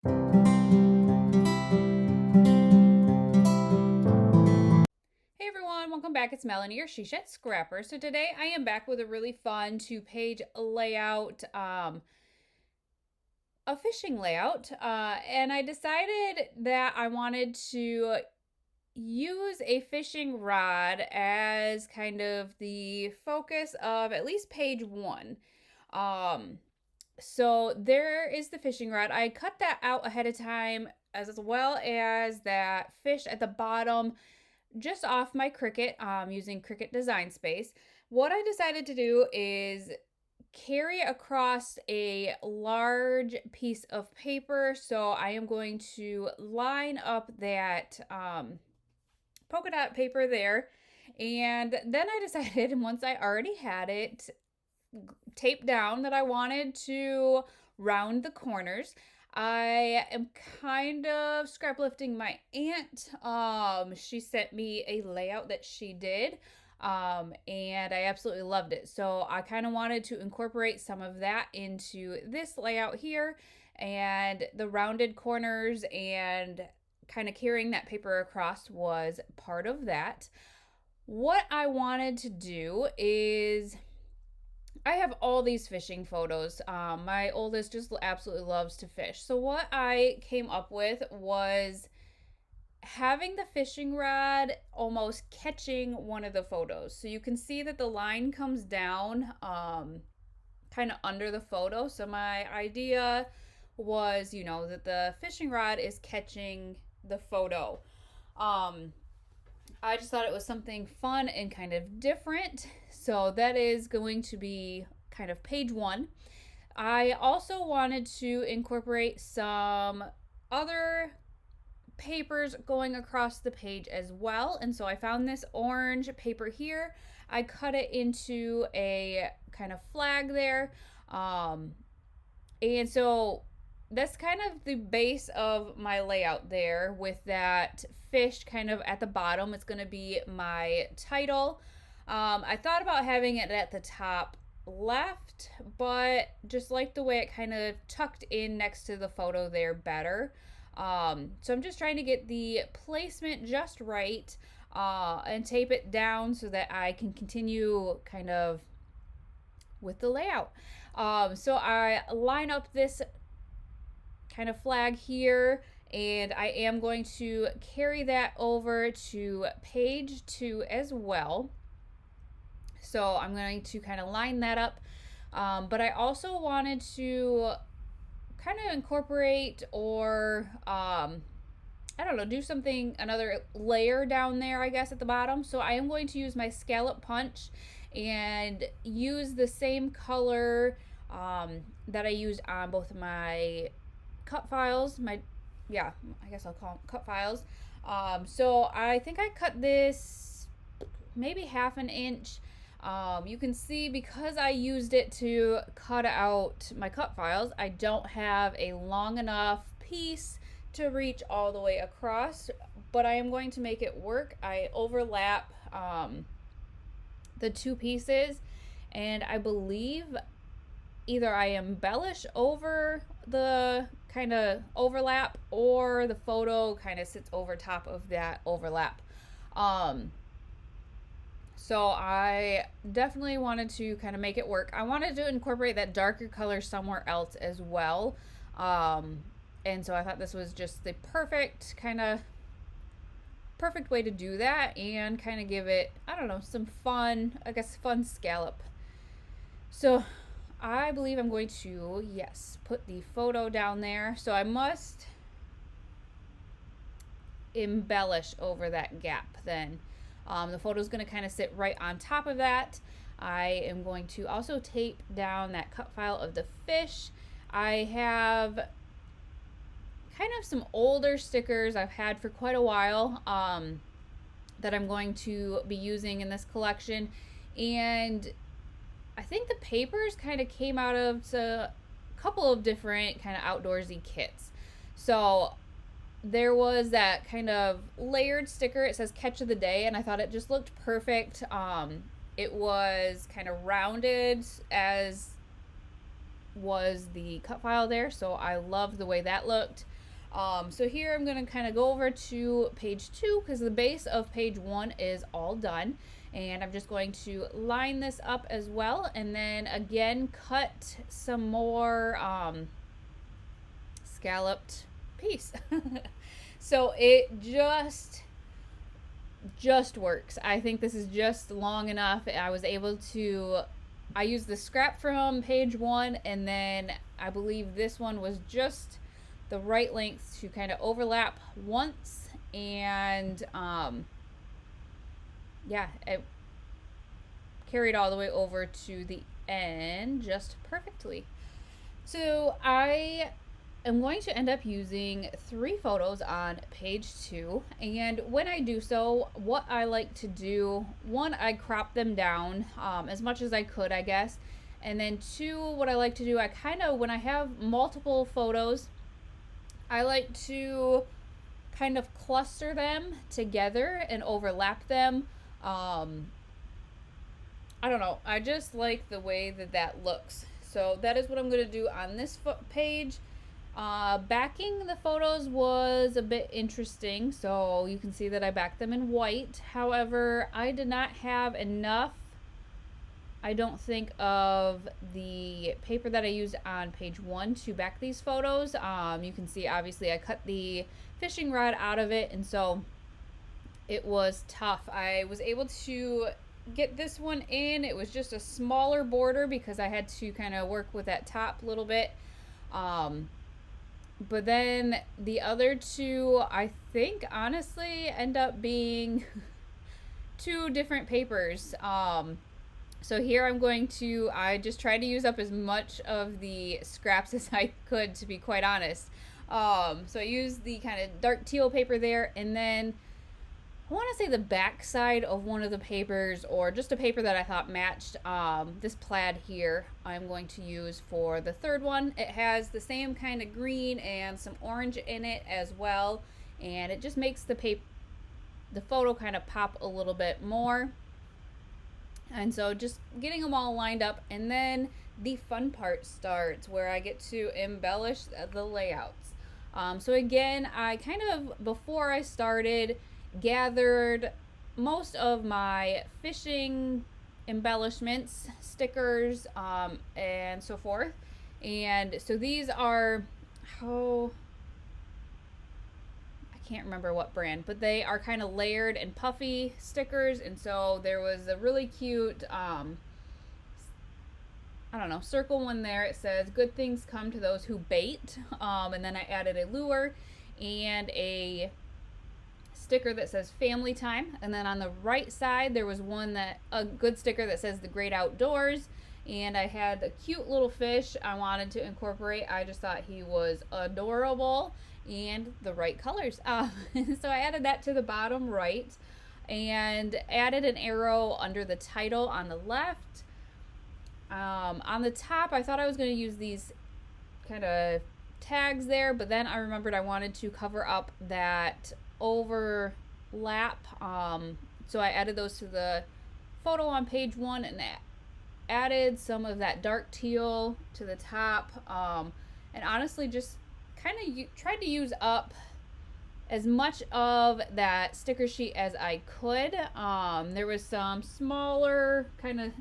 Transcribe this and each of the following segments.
Hey everyone, welcome back. It's Melanie, your She Shed Scrapper. So today I am back with a really fun two-page layout, a fishing layout, and I decided that I wanted to use a fishing rod as kind of the focus of at least page one. Um, so there is the fishing rod. I cut that out ahead of time, as well as that fish at the bottom just off my Cricut, using Cricut Design Space. What I decided to do is carry across a large piece of paper. So I am going to line up that polka dot paper there. And then I decided, once I already had it taped down, that I wanted to round the corners. I am kind of scrap lifting my aunt. She sent me a layout that she did. And I absolutely loved it. So I kind of wanted to incorporate some of that into this layout here, and the rounded corners and kind of carrying that paper across was part of that. What I wanted to do is, I have all these fishing photos. My oldest just absolutely loves to fish. So what I came up with was having the fishing rod almost catching one of the photos. So you can see that the line comes down kind of under the photo. So my idea was, that the fishing rod is catching the photo. Um, I just thought it was something fun and kind of different. So that is going to be kind of page one. I also wanted to incorporate some other papers going across the page as well. And so I found this orange paper here. I cut it into a kind of flag there. And so that's kind of the base of my layout there, with that fish kind of at the bottom. It's going to be my title. I thought about having it at the top left, but just like the way it kind of tucked in next to the photo there better. So I'm just trying to get the placement just right, and tape it down so that I can continue kind of with the layout. So I line up this kind of flag here, and I am going to carry that over to page two as well. So I'm going to kind of line that up. But I also wanted to kind of incorporate, or I don't know, do something, another layer down there, I guess, at the bottom. So I am going to use my scallop punch and use the same color that I used on both of my cut files. I guess I'll call them cut files. So I think I cut this maybe half an inch. You can see, because I used it to cut out my cut files, I don't have a long enough piece to reach all the way across, but I am going to make it work. I overlap the two pieces, and I believe either I embellish over the kind of overlap, or the photo kind of sits over top of that overlap. So I definitely wanted to kind of make it work. I wanted to incorporate that darker color somewhere else as well. And so I thought this was just the perfect way to do that, and kind of give it, I don't know, some fun, I guess, fun scallop. So I believe I'm going to, yes, put the photo down there. So I must embellish over that gap then. The photo is going to kind of sit right on top of that. I am going to also tape down that cut file of the fish. I have kind of some older stickers I've had for quite a while, that I'm going to be using in this collection. And I think the papers kind of came out of a couple of different kind of outdoorsy kits. So there was that kind of layered sticker. It says catch of the day, and I thought it just looked perfect. It was kind of rounded, as was the cut file there, so I loved the way that looked. So here I'm going to kind of go over to page 2 because the base of page 1 is all done. And I'm just going to line this up as well, and then again cut some more scalloped piece. So it just works. I think this is just long enough. I used the scrap from page 1, and then I believe this one was just the right length to kind of overlap once, and yeah, it carried all the way over to the end just perfectly. So I am going to end up using 3 photos on page 2, and when I do so, what I like to do, one, I crop them down as much as I could, I guess, and then 2, what I like to do, I kind of, when I have multiple photos, I like to kind of cluster them together and overlap them. I don't know, I just like the way that that looks. So that is what I'm going to do on this page. Backing the photos was a bit interesting, so you can see that I backed them in white. However, I did not have enough, I don't think, of the paper that I used on page 1 to back these photos. You can see obviously I cut the fishing rod out of it, and so it was tough. I was able to get this one in. It was just a smaller border because I had to kind of work with that top a little bit. But then the other 2, I think, honestly, end up being 2 different papers. So here I just tried to use up as much of the scraps as I could, to be quite honest. So I used the kind of dark teal paper there, and then I want to say the back side of one of the papers, or just a paper that I thought matched, this plaid here, I'm going to use for the 3rd one. It has the same kind of green and some orange in it as well, and it just makes the photo kind of pop a little bit more. And so just getting them all lined up, and then the fun part starts where I get to embellish the layouts. So again, I kind of, before I started, gathered most of my fishing embellishments, stickers, and so forth. And so these are, I can't remember what brand, but they are kind of layered and puffy stickers. And so there was a really cute, I don't know, circle one there. It says, "Good things come to those who bait." And then I added a lure and a sticker that says "Family Time." And then on the right side, there was a good sticker that says "The Great Outdoors." And I had a cute little fish I wanted to incorporate. I just thought he was adorable and the right colors. So I added that to the bottom right and added an arrow under the title on the left. On the top, I thought I was going to use these kind of tags there, but then I remembered I wanted to cover up that overlap. So I added those to the photo on page 1 and added some of that dark teal to the top. And honestly, just kind of tried to use up as much of that sticker sheet as I could. There was some smaller kind of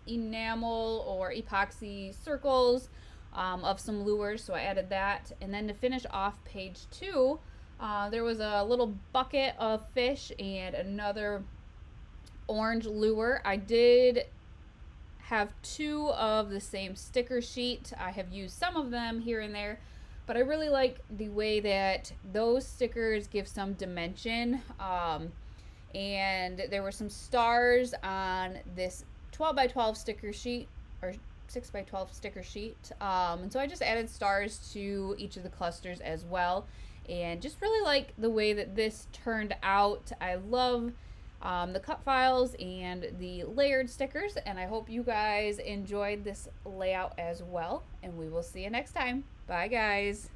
enamel or epoxy circles of some lures, so I added that. And then to finish off page 2, there was a little bucket of fish and another orange lure. I did have 2 of the same sticker sheet. I have used some of them here and there, but I really like the way that those stickers give some dimension. And there were some stars on this 12 by 12 sticker sheet, or 6 by 12 sticker sheet. And so I just added stars to each of the clusters as well, and just really like the way that this turned out. I love the cut files and the layered stickers, and I hope you guys enjoyed this layout as well, and we will see you next time. Bye guys.